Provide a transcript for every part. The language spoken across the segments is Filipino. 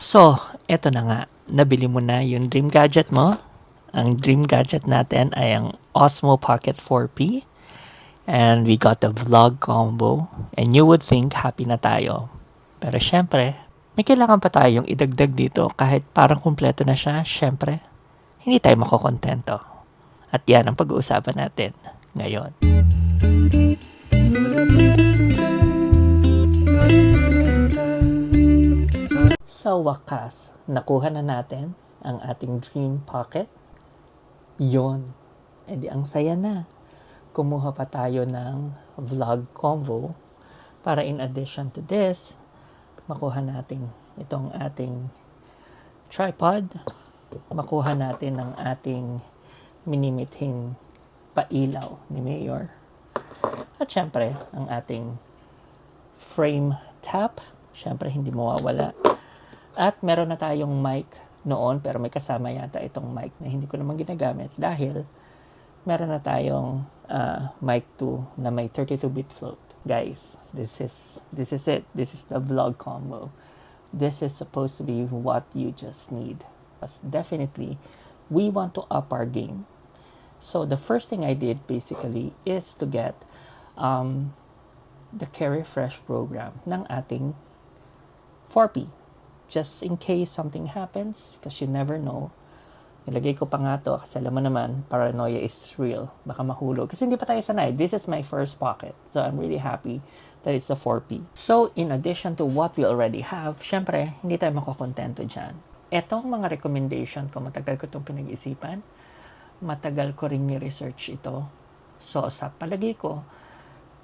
So, eto na nga. Nabili mo na yung dream gadget mo. Ang dream gadget natin ay ang Osmo Pocket 4P. And we got the vlog combo. And you would think happy na tayo. Pero syempre, may kailangan pa tayong idagdag dito kahit parang kumpleto na siya. Syempre, hindi tayo makokontento. At yan ang pag-uusapan natin ngayon. Sa wakas, nakuha na natin ang ating dream pocket. Yon. E di ang saya na. Kumuha pa tayo ng vlog combo para in addition to this, makuha natin itong ating tripod. Makuha natin ang ating minimithing pailaw ni Mayor. At syempre, ang ating frame tap. Syempre, hindi mawawala. At meron na tayong mic noon, pero may kasama yata itong mic na hindi ko naman ginagamit dahil meron na tayong mic 2 na may 32-bit float. Guys, this is it. This is the vlog combo. This is supposed to be what you just need. But definitely, we want to up our game. So the first thing I did basically is to get the Carry Fresh program ng ating 4P. Just in case something happens, because you never know. Nilagay ko pa nga to kasi alam mo naman, paranoia is real. Baka mahulog. Kasi hindi pa tayo sanay. This is my first pocket. So I'm really happy that it's a 4P. So in addition to what we already have, syempre, hindi tayo makokontento dyan. Etong mga recommendation ko, matagal ko itong pinag-isipan. Matagal ko rin ni-research ito. So sa palagay ko,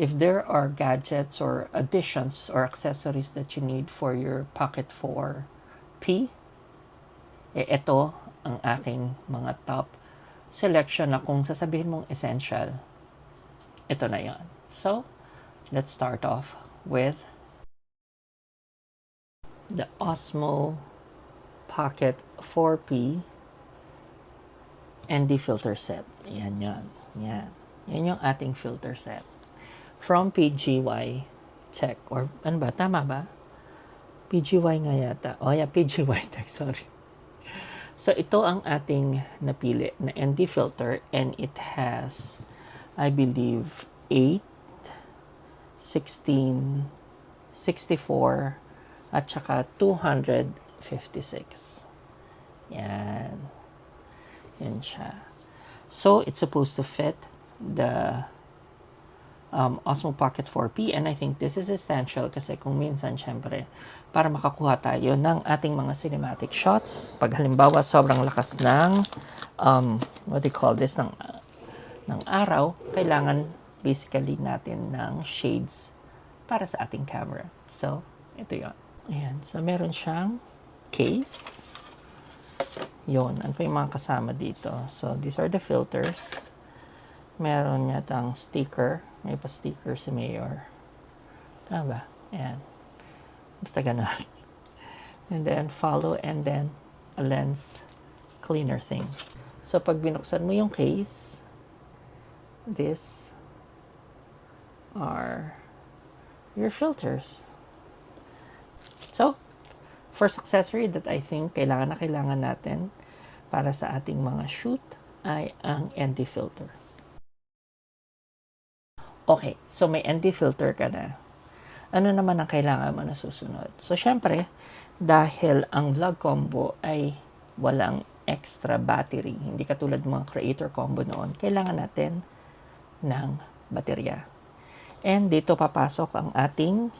if there are gadgets or additions or accessories that you need for your Pocket 4P, ito ang aking mga top selection na kung sasabihin mong essential, ito na yon. So, let's start off with the Osmo Pocket 4P ND filter set. Yan. Yan yung ating filter set. From PGY Tech. Or ano ba? Tama ba? PGY nga yata. Oh yeah, PGY Tech. Sorry. So ito ang ating napili na ND filter and it has, I believe, 8, 16, 64, at saka 256. Yan. Yan siya. So it's supposed to fit the Osmo Pocket 4P and I think this is essential kasi kung minsan syempre para makakuha tayo ng ating mga cinematic shots pag halimbawa sobrang lakas ng what do you call this ng araw, kailangan basically natin ng shades para sa ating camera. So ito yon. Ayan, so meron siyang case yon. Ano pa yung mga kasama dito? So these are the filters. Meron yatang sticker. May pa-sticker si Mayor. Tama ba? Ayan. Basta ganun. And then, follow and then a lens cleaner thing. So, pag binuksan mo yung case, these are your filters. So, first accessory that I think kailangan natin para sa ating mga shoot ay ang ND filter. Okay, so may ND filter ka na. Ano naman ang kailangan mo na susunod? So, syempre, dahil ang vlog combo ay walang extra battery, hindi katulad mga creator combo noon, kailangan natin ng baterya. And dito papasok ang ating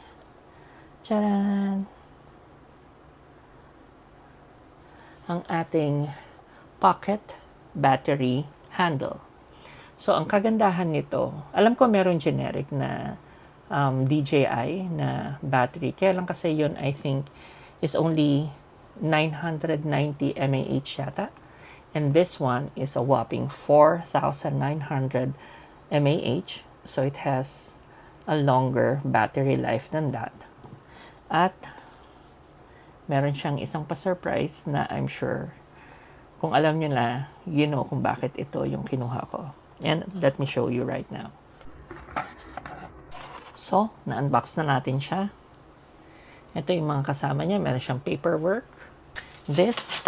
ang ating pocket battery handle. So, ang kagandahan nito, alam ko meron generic na DJI na battery. Kaya lang kasi yun, I think, is only 990 mAh yata. And this one is a whopping 4,900 mAh. So, it has a longer battery life than that. At, meron siyang isang pa-surprise na I'm sure, kung alam nyo na, you know kung bakit ito yung kinuha ko. And let me show you right now. So, na-unbox na natin siya. Ito yung mga kasama niya. Meron siyang paperwork. This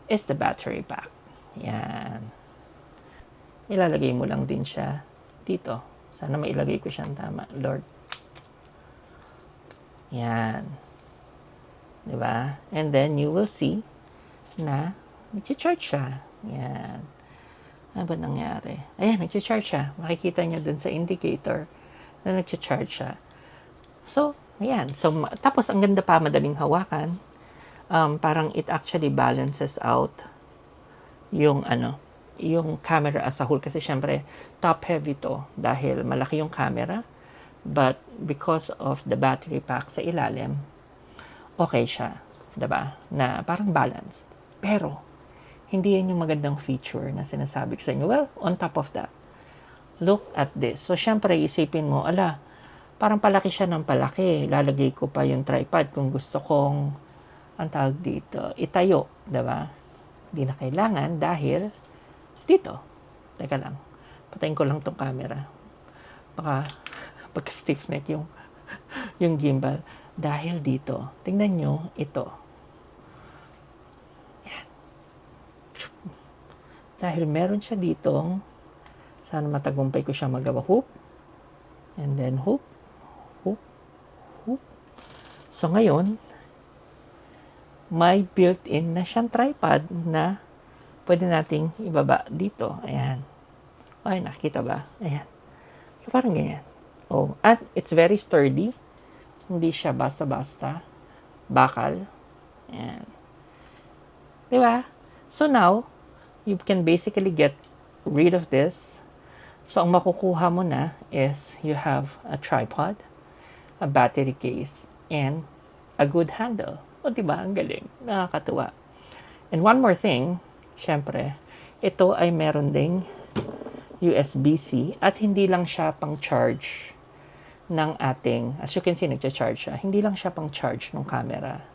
is the battery pack. Yan. Ilalagay mo lang din siya dito. Sana mailagay ko siyang tama, Lord. Yan. Diba? And then, you will see na nag-charge siya. Yan. Ano ba nangyari? Ayan, nag-charge siya. Makikita niyo dun sa indicator na nag-charge siya. So, ayan. So, tapos, ang ganda pa, madaling hawakan. Parang it actually balances out yung yung camera as a whole. Kasi syempre, top heavy to dahil malaki yung camera. But because of the battery pack sa ilalim, okay siya. Diba? Na parang balanced. Pero, hindi yan yung magandang feature na sinasabi ko sa inyo. Well, on top of that, look at this. So, syempre, isipin mo, parang palaki siya ng palaki. Lalagay ko pa yung tripod kung gusto kong, ang tawag dito, itayo. Diba? Hindi na kailangan dahil dito. Teka lang. Patayin ko lang tong camera. Baka pagka-stiff neck yung gimbal. Dahil dito. Tingnan nyo, ito. Dahil meron siya ditong, sana matagumpay ko siya magawa, hoop, and then hoop, hoop, hoop. So ngayon, may built-in na siyang tripod na pwede nating ibaba dito. Ayan. Ay, nakikita ba? Ayan. So parang ganyan. Oh, at it's very sturdy. Hindi siya basta-basta. Bakal. Ayan. Diba? So now, you can basically get rid of this. So, ang makukuha mo na is you have a tripod, a battery case, and a good handle. O, diba? Ang galing. Nakakatuwa. And one more thing, syempre, ito ay meron ding USB-C at hindi lang siya pang charge ng ating, as you can see, nagcha-charge siya. Hindi lang siya pang charge ng camera.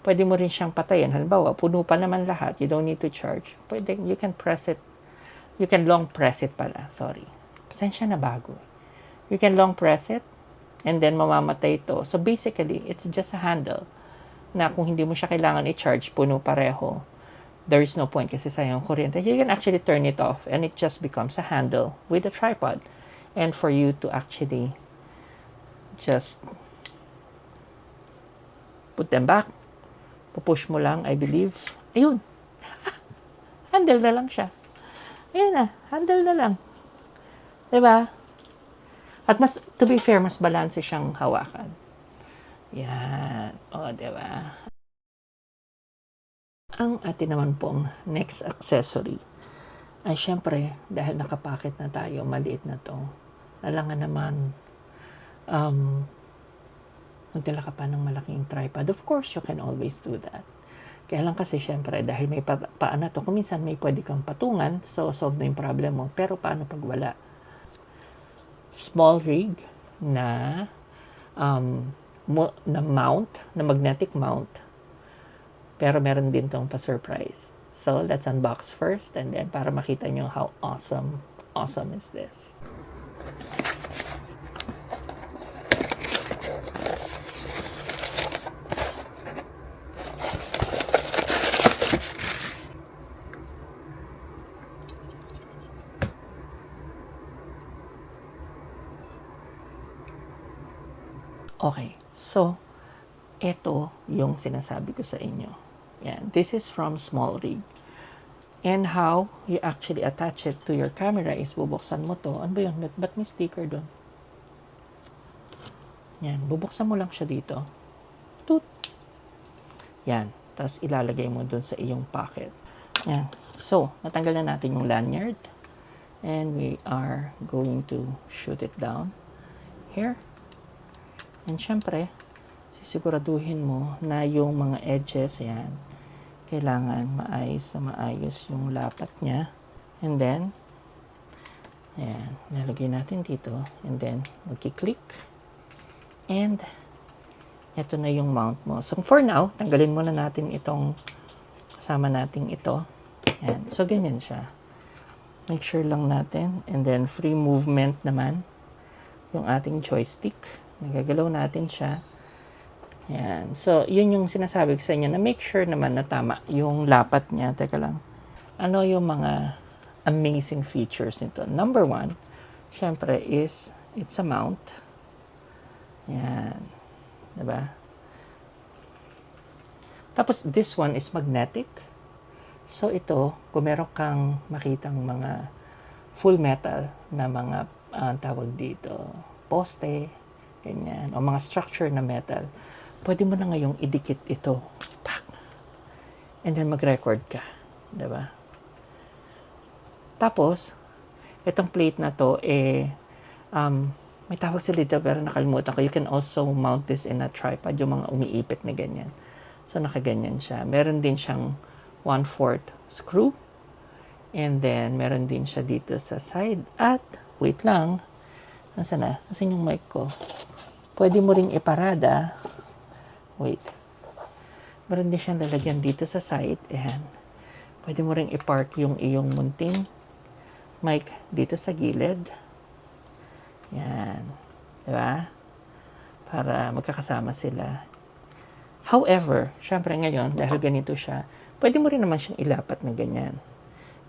Pwede mo rin siyang patayin. Halimbawa, puno pa naman lahat. You don't need to charge. Pwede, you can press it. You can long press it pala. Sorry. Pasensya na bago. You can long press it and then mamamatay ito. So basically, it's just a handle na kung hindi mo siya kailangan i-charge, puno pareho, there is no point kasi sayang kuryente. You can actually turn it off and it just becomes a handle with a tripod. And for you to actually just put them back, pupush mo lang, I believe. Ayun. Handle na lang siya. Ayun na. Handle na lang. Diba? At mas, to be fair, mas balanse siyang hawakan. Yan. O, diba? Ang atin naman pong next accessory ay syempre, dahil nakapakit na tayo, maliit na to, alangan naman, magdala ka pa ng malaking tripod. Of course, you can always do that. Kaya lang kasi, syempre, dahil may paan na to, kuminsan may pwede kang patungan, so solve na yung problem mo. Pero paano pag wala? Small rig na mount, na magnetic mount. Pero meron din tong pa-surprise. So, let's unbox first and then para makita nyo how awesome is this. Okay, so, ito yung sinasabi ko sa inyo. Yan, this is from Small Rig. And how you actually attach it to your camera is bubuksan mo to. Ano ba yun? Ba't may sticker doon? Yan, bubuksan mo lang siya dito. Toot! Yan, tapos ilalagay mo doon sa iyong pocket. Yan, so, natanggal na natin yung lanyard. And we are going to shoot it down here. And syempre, sisiguraduhin mo na yung mga edges, yan, kailangan maayos yung lapat niya. And then, yan, nalagay natin dito. And then, magki-click. And, ito na yung mount mo. So, for now, tanggalin muna natin itong kasama natin ito. Yan. So, ganyan siya. Make sure lang natin. And then, free movement naman yung ating joystick. Nagagalaw natin siya. Yan. So, yun yung sinasabi ko sa inyo na make sure naman na tama yung lapat niya. Teka lang. Ano yung mga amazing features nito? Number one, syempre is it's a mount. Yan. Diba? Tapos, this one is magnetic. So, ito, kung meron kang makitang mga full metal na mga tawag dito, poste, ganyan, o mga structure na metal, pwede mo na ngayong idikit ito. Pak! And then mag-record ka. Diba? Tapos, itong plate na to, may tawag sila dito pero nakalimutan ko. You can also mount this in a tripod, yung mga umiipit na ganyan. So, nakaganyan siya. Meron din siyang 1/4 screw. And then, meron din siya dito sa side. At, wait lang. Nasaan na? Nasaan yung mic ko? Pwede mo ring iparada. Wait. Meron din siyang lalagyan dito sa side. Ayan. Pwede mo ring ipark yung iyong munting mic dito sa gilid. Yan. Diba? Para magkakasama sila. However, syempre ngayon, dahil ganito siya, pwede mo rin naman siyang ilapat na ganyan.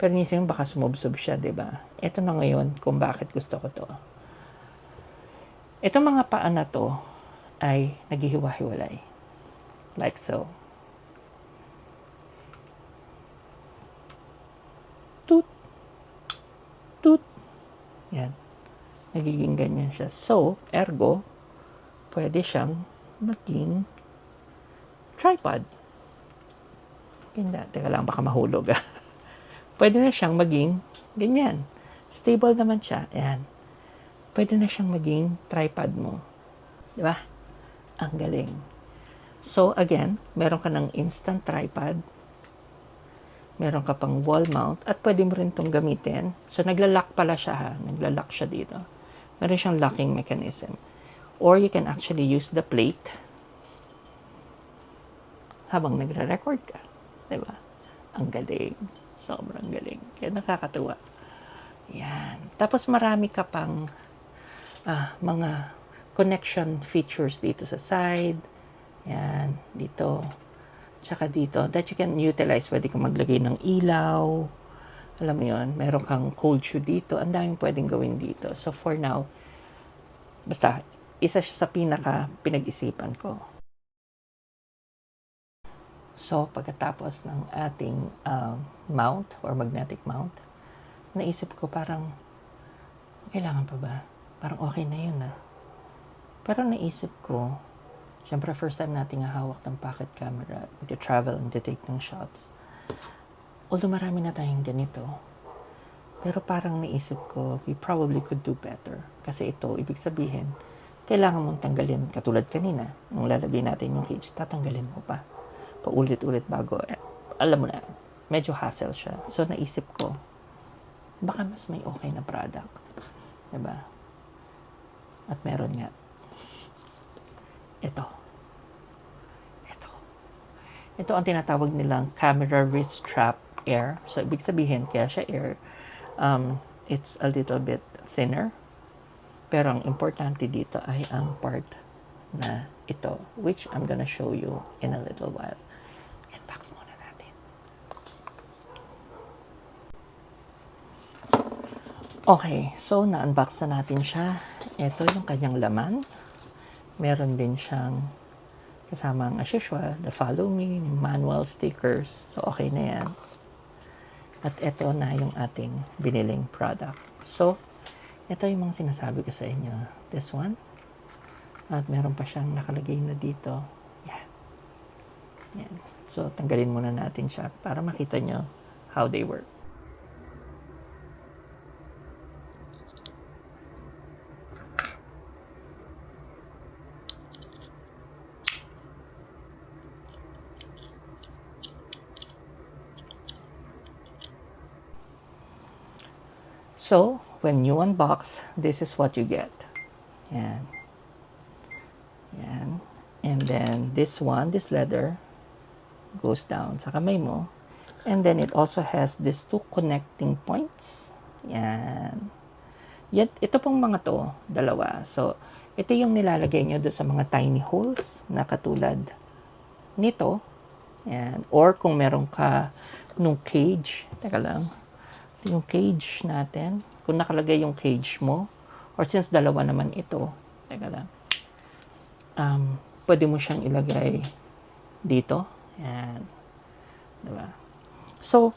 Pero nisip mo baka sumubsob siya, diba? Ito na ngayon kung bakit gusto ko to. Itong mga paa na to ay naghihiwa-hiwalay. Like so. Toot. Toot. Yan. Nagiging ganyan siya. So, ergo, pwede siyang maging tripod. Ganda. Teka lang, baka mahulog. Pwede na siyang maging ganyan. Stable naman siya. Ayan. Pwede na siyang maging tripod mo. Di ba? Ang galing. So, again, meron ka ng instant tripod. Meron ka pang wall mount. At pwede mo rin itong gamitin. So, naglalak pala siya ha. Naglalak siya dito. Meron siyang locking mechanism. Or you can actually use the plate habang nagre-record ka. Di ba? Ang galing. Sobrang galing. Kaya nakakatuwa. Yan. Tapos marami ka pang mga connection features dito sa side. Yan. Dito. Tsaka dito. That you can utilize. Pwede kang maglagay ng ilaw. Alam mo yun. Meron kang cold shoe dito. Ang daming pwedeng gawin dito. So for now, basta, isa siya sa pinag-isipan ko. So, pagkatapos ng ating mount or magnetic mount, naisip ko parang, kailangan pa ba? Parang okay na yun Pero naisip ko, syempre first time nating hahawak ng pocket camera at mag-travel and take ng shots. Although marami na tayong ganito, pero parang naisip ko, we probably could do better. Kasi ito, ibig sabihin, kailangan mong tanggalin, katulad kanina, nung lalagay natin yung cage, tatanggalin mo pa. Paulit-ulit bago. Alam mo na, medyo hassle siya. So, naisip ko, baka mas may okay na product. Diba? At meron nga. Ito. Ito ang tinatawag nilang camera wrist strap air. So, ibig sabihin, kaya siya air, it's a little bit thinner. Pero ang importante dito ay ang part na ito, which I'm gonna show you in a little while. Unbox muna natin. Okay, so na-unbox na natin siya. Ito yung kanyang laman. Meron din siyang kasamang as usual, the follow me, manual stickers. So okay na yan. At ito na yung ating biniling product. So, ito yung mga sinasabi ko sa inyo. This one. At meron pa siyang nakalagay na dito. Yan. Yan. So, tanggalin muna natin siya para makita nyo how they work. So, when you unbox, this is what you get. Yan. Yan. And then, this one, this leather, goes down sa kamay mo. And then, it also has these two connecting points. Yan. Yet, ito pong mga to, dalawa. So, Ito yung nilalagay nyo doon sa mga tiny holes na katulad nito. Yan. Or kung meron ka nung cage, teka lang, ito yung cage natin. Kung nakalagay yung cage mo, or since dalawa naman ito, teka lang, pwede mo siyang ilagay dito. Yan. Diba? So,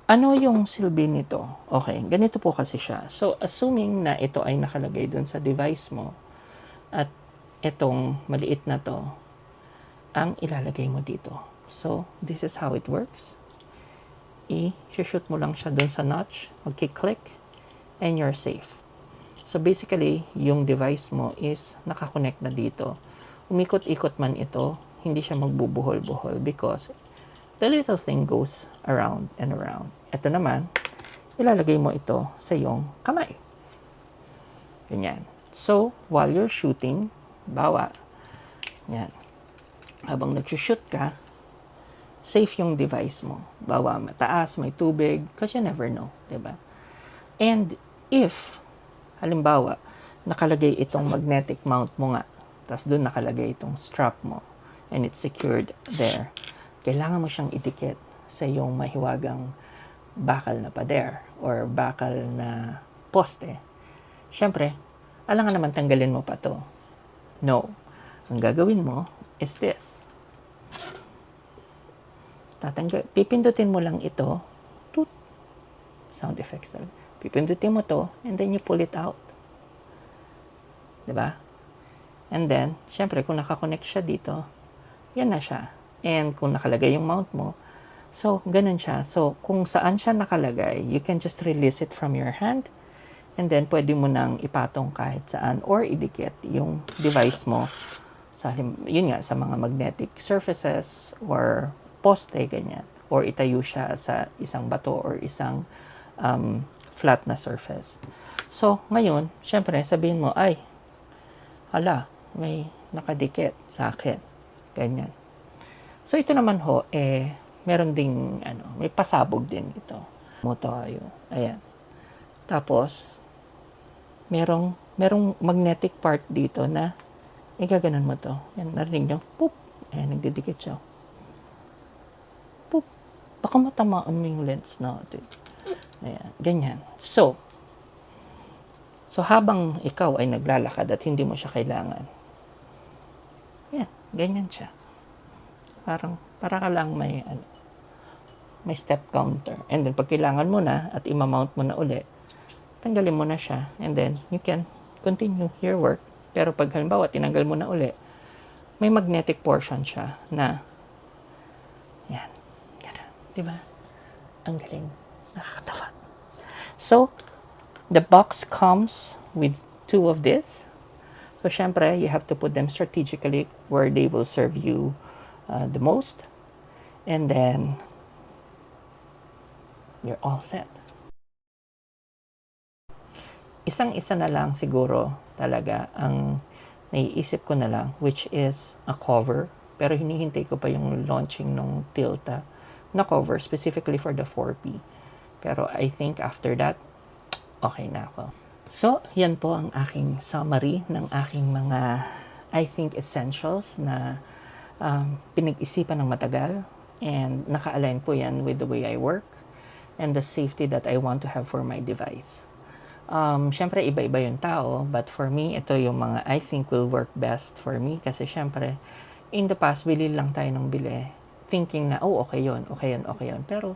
ano yung silbi nito? Okay, ganito po kasi siya. So, assuming na ito ay nakalagay dun sa device mo, at itong maliit na to, ang ilalagay mo dito. So, this is how it works. I-shoot mo lang siya dun sa notch, magki-click, and you're safe. So, basically, yung device mo is nakakonect na dito. Umikot-ikot man ito, hindi siya magbubuhol-buhol because the little thing goes around and around. Ito naman, ilalagay mo ito sa iyong kamay. Ganyan. So, while you're shooting, bawa, yan, habang nag-shoot ka, safe yung device mo. Bawa mataas, may tubig, because you never know, diba? And if, halimbawa, nakalagay itong magnetic mount mo nga, tapos doon nakalagay itong strap mo, and it's secured there, kailangan mo siyang idikit sa iyong mahiwagang bakal na pader or bakal na poste. Siyempre, alangan naman tanggalin mo pa to. No. Ang gagawin mo is this. Pipindutin mo lang ito. Toot. Sound effects talaga. Pipindutin mo to and then you pull it out. Diba? And then, siyempre, kung nakakonect siya dito, yan na siya. And kung nakalagay yung mount mo, so, ganun siya. So, kung saan siya nakalagay, you can just release it from your hand and then pwede mo nang ipatong kahit saan or idikit yung device mo sa, yun nga, sa mga magnetic surfaces or poste, ganyan. Or itayo siya sa isang bato or isang flat na surface. So, ngayon, syempre, sabihin mo, ay, hala, may nakadikit sa akin. Ganyan. So, ito naman ho, meron ding, may pasabog din ito. Mo tayo. Ayan. Tapos, merong magnetic part dito na igaganon mo to. Yan, narinig nyo? Poop! Ayan, nagdidikit siya. Poop! Baka matamaan mo yung lens natin. Ayan, ganyan. So, habang ikaw ay naglalakad at hindi mo siya kailangan, yan, ganyan siya. Para ka lang may step counter. And then, pag kailangan mo na at imamount mo na uli, tanggalin mo na siya. And then, you can continue your work. Pero pag halimbawa, tinanggal mo na uli, may magnetic portion siya na, yan, gano'n. Diba? Ang galing. Nakakatawa. So, the box comes with 2 of this. So, syempre, you have to put them strategically where they will serve you the most. And then, you're all set. Isang-isa na lang siguro talaga ang naiisip ko na lang, which is a cover. Pero hinihintay ko pa yung launching ng Tilta na cover specifically for the 4P. Pero I think after that, okay na ako. So, yan po ang aking summary ng aking mga, I think, essentials na pinag-isipan ng matagal. And naka-align po yan with the way I work and the safety that I want to have for my device. Siyempre, iba-iba yung tao, but for me, ito yung mga I think will work best for me kasi siyempre, in the past, bili lang tayo ng bili, thinking na, oh, okay yun. Pero,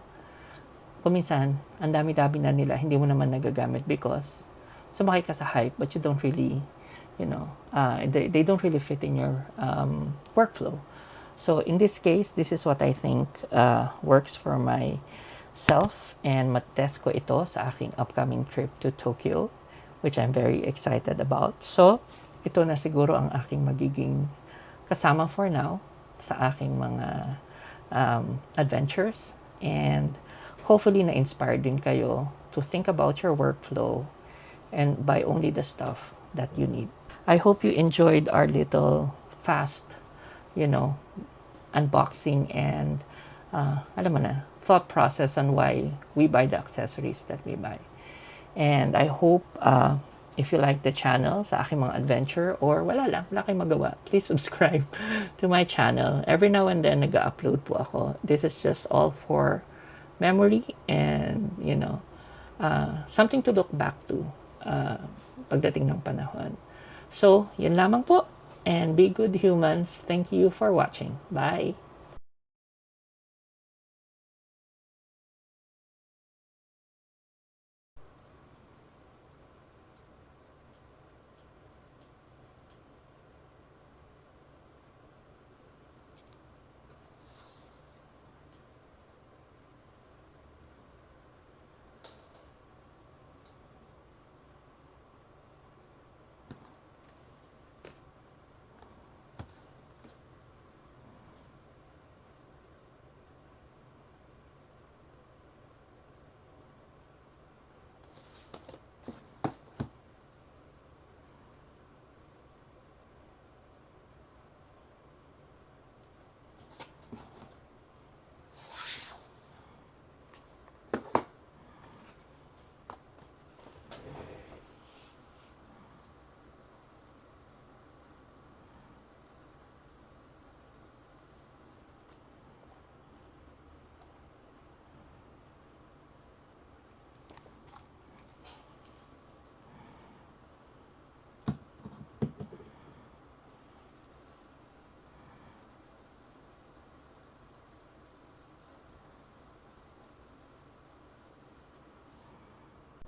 kuminsan, ang dami-dami na nila, hindi mo naman nagagamit because sumakay ka sa hype, but you don't really, they don't really fit in your workflow. So, in this case, this is what I think works for myself and matest ko ito sa aking upcoming trip to Tokyo, which I'm very excited about. So, ito na siguro ang aking magiging kasama for now sa aking mga adventures, and hopefully na-inspire din kayo to think about your workflow and buy only the stuff that you need. I hope you enjoyed our little fast, unboxing and thought process on why we buy the accessories that we buy. And I hope if you like the channel sa aking mga adventure or wala kayong magawa, please subscribe to my channel. Every now and then nag-upload po ako. This is just all for memory and something to look back to pagdating ng panahon. So, yun lamang po. And be good humans. Thank you for watching. Bye!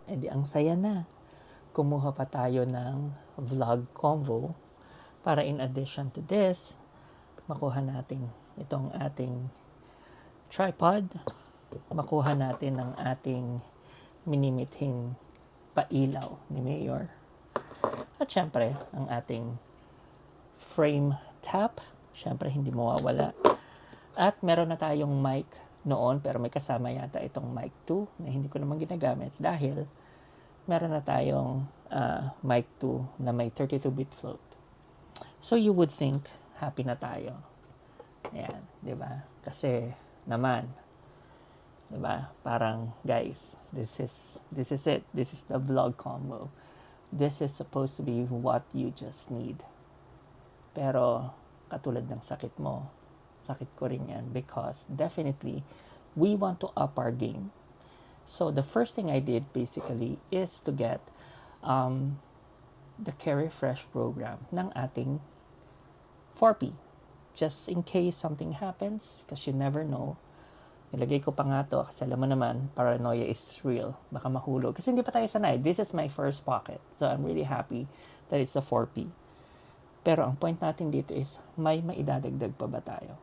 Di ang saya na. Kumuha pa tayo ng vlog convo para in addition to this, makuha natin itong ating tripod, makuha natin ang ating minimithing pailaw ni Mayor. At syempre, ang ating frame tap, syempre hindi mawawala. At meron na tayong mic noon, pero may kasama yata itong mic 2 na hindi ko naman ginagamit dahil meron na tayong mic 2 na may 32-bit float. So you would think happy na tayo. Ayan, 'di ba? Kasi naman, 'di ba? Parang guys, this is it. This is the vlog combo. This is supposed to be what you just need. Pero katulad ng sakit mo, sakit ko rin yan because definitely we want to up our game. So the first thing I did basically is to get the Carry Fresh program ng ating 4P. Just in case something happens, because you never know. Nilagay ko pa nga to kasi alam mo naman, paranoia is real. Baka mahulog. Kasi hindi pa tayo sanay. This is my first pocket. So I'm really happy that it's a 4P. Pero ang point natin dito is, may maidadagdag pa ba tayo?